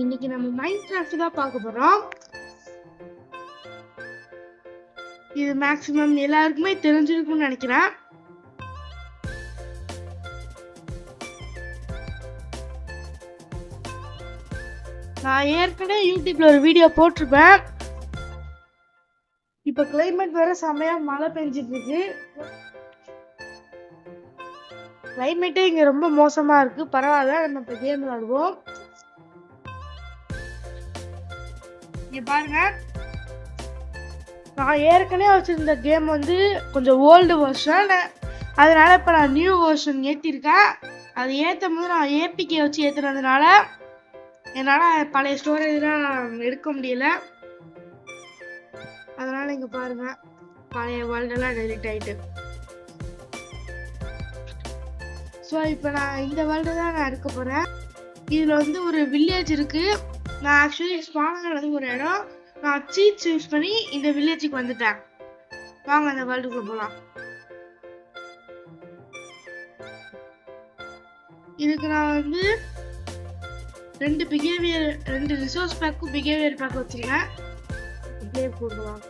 இன்னைக்கு நம்ம மைன்கிராஃப்ட் தான் பார்க்க போறோம். இது மேக்ஸிமம் எல்லாருக்குமே தெரிஞ்சிருக்கும்னு நினைக்கிறேன். நான் ஏற்கனவே யூடியூப்ல ஒரு வீடியோ போட்டிருப்பேன். இப்ப கிளைமேட் வேற செமையா மழை பெஞ்சிட்டு இருக்கு. கிளைமேட்டே இங்க ரொம்ப மோசமா இருக்கு. பரவாயில்ல, நம்ம இப்ப கேம் விளையாடுவோம். இங்க பாருங்க, நான் ஏற்கனவே வச்சிருந்த கேம் வந்து கொஞ்சம் ஓல்டு வெர்ஷன். அதனால இப்ப நான் நியூ வெர்ஷன் ஏத்திருக்கேன். அது ஏத்தும் போது நான் ஏபிகே வச்சு ஏத்துனதுனால என்னால பழைய ஸ்டோரேஜ்லாம் எடுக்க முடியல. அதனால இங்க பாருங்க, பழைய வேர்ல்ட் எல்லாம் டெலிட் ஆயிட்டு. ஸோ இப்போ நான் இந்த வேர்ல்டு தான் நான் எடுக்க போறேன். இதுல வந்து ஒரு வில்லேஜ் இருக்கு. நான் ஆக்சுவலி ஸ்பானது ஒரு இடம். நான் சீட்ஸ் யூஸ் பண்ணி இந்த வில்லேஜுக்கு வந்துட்டேன். வாங்க அந்த வேர்ல்டுக்குள்ள போலாம். இதுக்கு நான் வந்து ரெண்டு ரிசோர்ஸ் பேக்கும் பிஹேவியர் பேக் வச்சிருக்கேன். இப்படியே போடலாம்.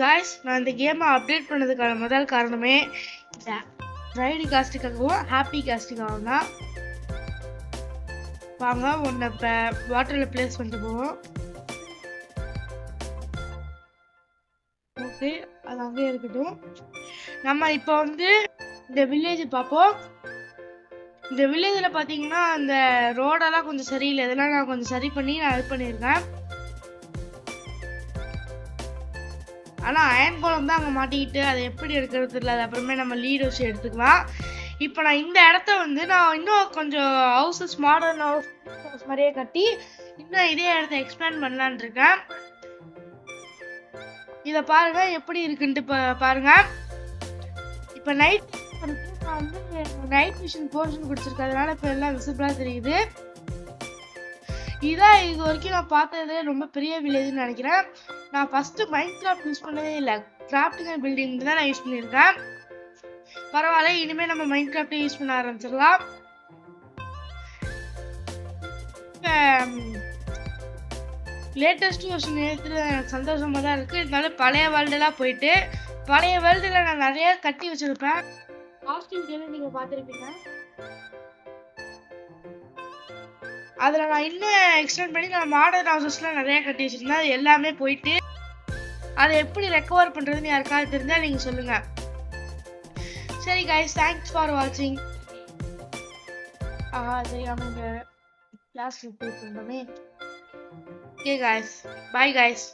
காய்ஸ், நான் இந்த கேமை அப்டேட் பண்ணதுக்கான முதல் காரணமே ரைடு காஸ்டிக்காகவும் ஹாப்பி காஸ்டிக்காகவும் தான். வாங்க ஒன்றை இப்போ வாட்டரில் பிளேஸ் பண்ணிட்டு போவோம். ஓகே, அது அங்கேயே இருக்கட்டும். நம்ம இப்போ வந்து இந்த வில்லேஜ் பார்ப்போம். இந்த வில்லேஜில் பார்த்தீங்கன்னா அந்த ரோடெல்லாம் கொஞ்சம் சரியில்லை. இதெல்லாம் நான் கொஞ்சம் சரி பண்ணி நான் இது பண்ணியிருக்கேன். ஆனால் அயன் கோலம் தான் அங்கே மாட்டிக்கிட்டு அதை எப்படி எடுக்கிறது இல்லை. அது அப்புறமே நம்ம லீட் வச்சு எடுத்துக்கலாம். இப்போ நான் இந்த இடத்த வந்து நான் இன்னும் கொஞ்சம் ஹவுசஸ் மாடர்ன் ஹவுஸ் மாதிரியே கட்டி இன்னும் இதே இடத்த எக்ஸ்பேண்ட் பண்ணலான் இருக்கேன். இதை பாருங்க எப்படி இருக்குன்ட்டு பாருங்க. இப்போ நைட் நான் வந்து நைட் விஷன் போர்ஷன் கொடுத்துருக்கறதுனால இப்போ எல்லாம் விசிபிளாக தெரியுது. இதான் இது வரைக்கும் நான் பார்த்தது ரொம்ப பெரிய வில்லேஜ்னு நினைக்கிறேன். நான் ஃபர்ஸ்ட் மைன்கிராஃப்ட் யூஸ் பண்ணதே இல்லை. கிராஃப்டிங் அண்ட் பில்டிங் தான் நான் யூஸ் பண்ணியிருக்கேன். பரவாயில்ல, இனிமேல் நம்ம மைன்கிராஃப்டே யூஸ் பண்ண ஆரம்பிச்சிடலாம். லேட்டஸ்ட் வெர்ஷன் ஏற்றுறது எனக்கு சந்தோஷமாக தான் இருக்குது. இருந்தாலும் பழைய வேர்ல்டெல்லாம் போயிட்டு பழைய வேர்ல்டில் நான் நிறைய கட்டி வச்சுருப்பேன். லாஸ்ட் வீடியோவில் நீங்கள் பார்த்துருப்பீங்க. அதில் நான் இன்னும் எக்ஸ்டெண்ட் பண்ணி நான் மாடர்ன் ஹவுசஸ்லாம் நிறைய கட்டி வச்சுருந்தேன். அது எல்லாமே போயிட்டு அதை எப்படி ரெக்கவர் பண்ணுறதுன்னு யாருக்காவது தெரிஞ்சால் நீங்கள் சொல்லுங்கள். சரி கைஸ், தேங்க்ஸ் ஃபார் வாட்சிங். தெரியாமல் இந்த கிளாஸ் ரிப்போர்ட் பண்ணுறோமே. Okay guys, bye guys.